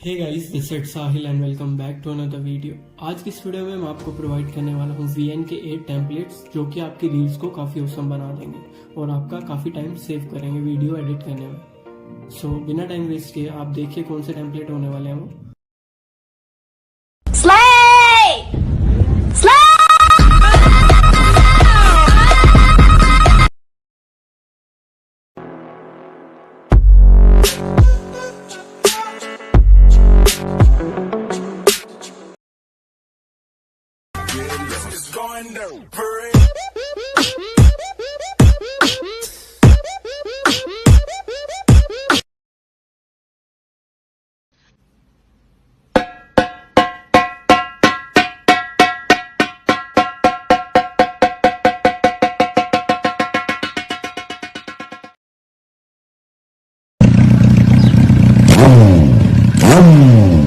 Hey guys, this is Sahil and welcome back to another video. आज की इस video में मैं आपको प्रोवाइड करने वाला हूँ VN के 8 टेम्पलेट्स जो कि आपकी रील्स को काफ़ी औसम बना देंगे और आपका काफ़ी टाइम सेव करेंगे वीडियो एडिट करने में। सो बिना टाइम वेस्ट किए आप देखिए कौन से टेम्पलेट होने वाले हैं वो। Going down, parade. Vroom, vroom.